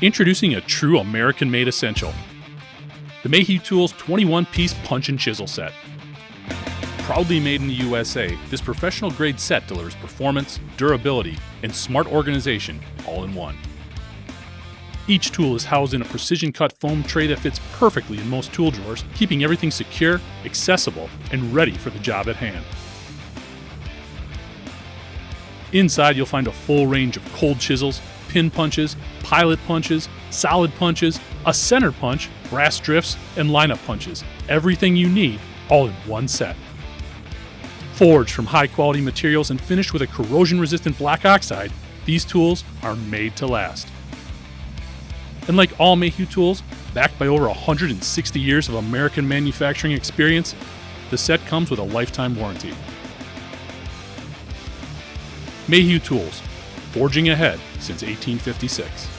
Introducing a true American-made essential. The Mayhew Tools 21-piece punch and chisel set. Proudly made in the USA, this professional-grade set delivers performance, durability, and smart organization all in one. Each tool is housed in a precision-cut foam tray that fits perfectly in most tool drawers, keeping everything secure, accessible, and ready for the job at hand. Inside, you'll find a full range of cold chisels, pin punches, pilot punches, solid punches, a center punch, brass drifts, and lineup punches. Everything you need, all in one set. Forged from high-quality materials and finished with a corrosion-resistant black oxide, these tools are made to last. And like all Mayhew tools, backed by over 160 years of American manufacturing experience, the set comes with a lifetime warranty. Mayhew Tools, forging ahead since 1856.